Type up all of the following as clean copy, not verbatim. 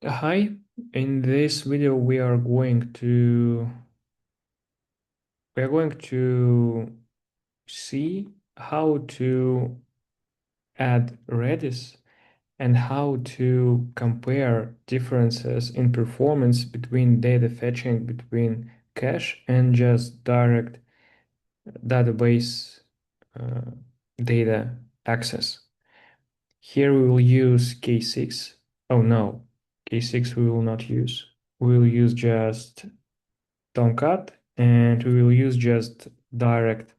Hi, in this video we are going to see how to add Redis and how to compare differences in performance between data fetching between cache and just direct database uh, data access. Here we will use K6. Oh no, K6 we will not use. We will use just Tomcat, and we will use just direct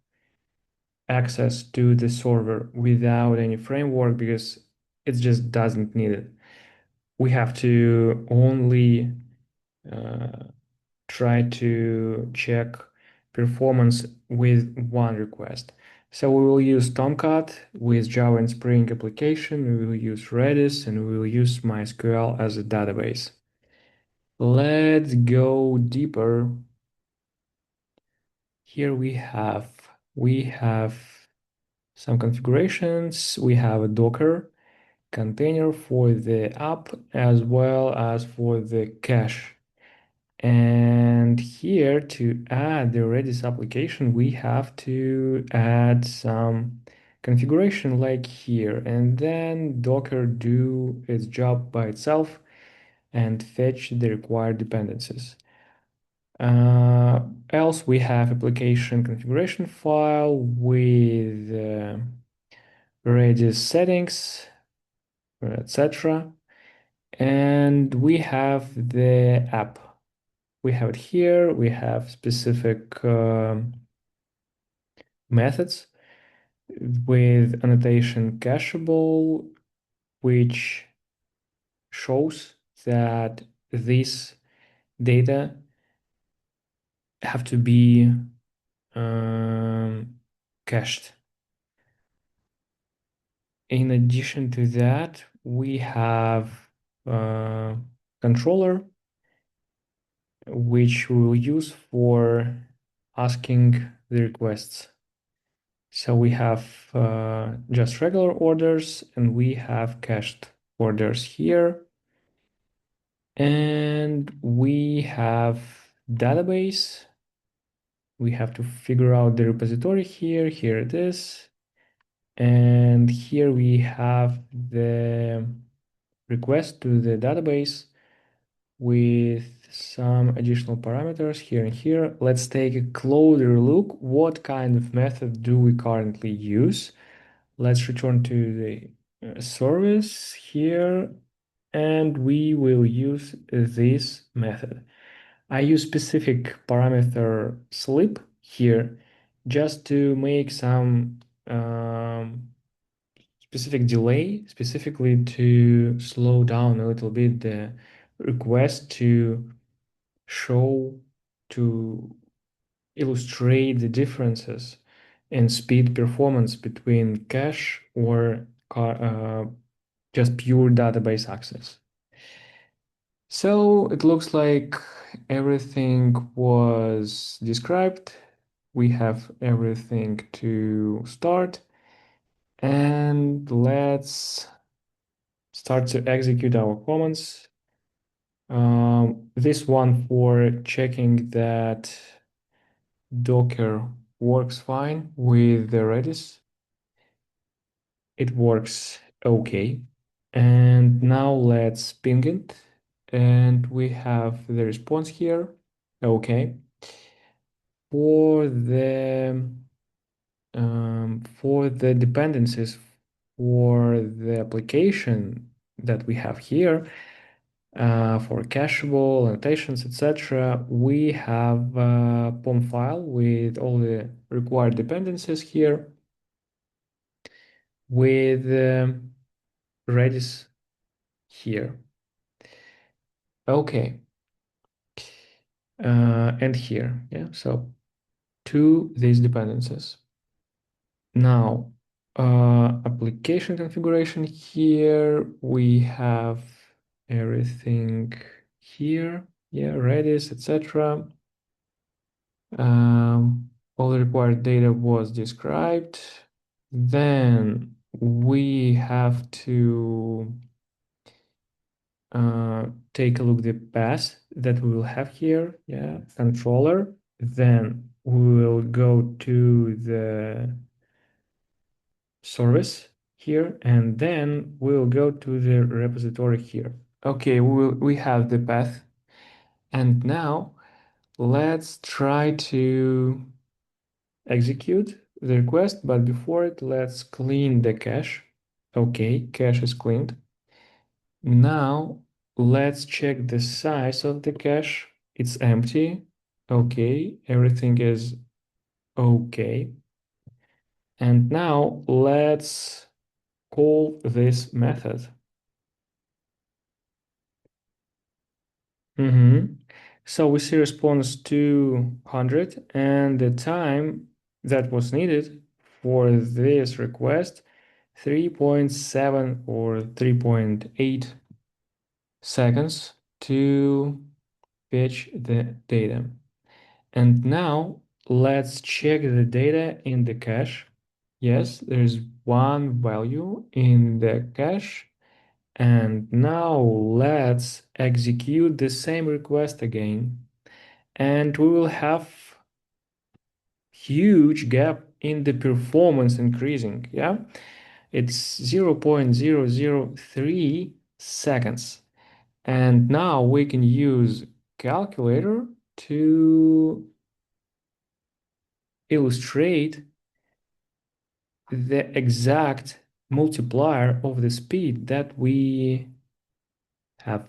access to the server without any framework because it just doesn't need it. We have to only uh, try to check performance with one request. So we will use Tomcat with Java and Spring application. We will use Redis and we will use MySQL as a database. Let's go deeper. Here we have some configurations. We have a Docker container for the app as well as for the cache. And here to add the Redis application, we have to add some configuration like here, and then Docker do its job by itself and fetch the required dependencies. Else we have application configuration file with Redis settings, etc. And we have the app. We have it here. We have specific methods with annotation cacheable, which shows that this data have to be cached. In addition to that, we have a controller which we will use for asking the requests. So we have just regular orders and we have cached orders here. And we have database. We have to figure out the repository here. Here it is. And here we have the request to the database with some additional parameters here and here. Let's take a closer look. What kind of method do we currently use? Let's return to the service here, and we will use this method. I use specific parameter sleep here just to make some specific delay, specifically to slow down a little bit the request to show, to illustrate the differences in speed performance between cache or just pure database access. So it looks like everything was described. We have everything to start, and let's start to execute our commands. This one for checking that Docker works fine with the Redis. It works okay. And now let's ping it. And we have the response here. Okay. For the dependencies for the application that we have here, for cacheable, annotations, etc., we have a POM file with all the required dependencies here with Redis here. Okay. And here, yeah, so to these dependencies. Now, application configuration here, we have everything here, yeah, Redis, etc. All the required data was described. Then we have to take a look the path that we will have here. Yeah, controller. Then we will go to the service here, and then we'll go to the repository here. Okay, we have the path, and now let's try to execute the request, but before it, let's clean the cache. Okay, cache is cleaned. Now let's check the size of the cache. It's empty. Okay, everything is okay. And now let's call this method. So we see response 200, and the time that was needed for this request 3.7 or 3.8 seconds to fetch the data. And now let's check the data in the cache. Yes, there's one value in the cache. And now let's execute the same request again. And we will have huge gap in the performance increasing. Yeah, it's 0.003 seconds. And now we can use calculator to illustrate the exact multiplier of the speed that we have.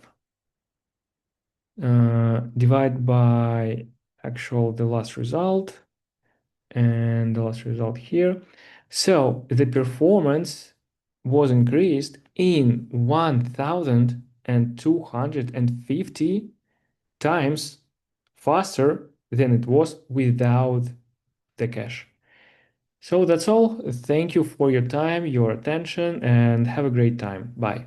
Divide by actual the last result and the last result here. So the performance was increased in 1250 times faster than it was without the cache. So that's all. Thank you for your time, your attention, and have a great time. Bye.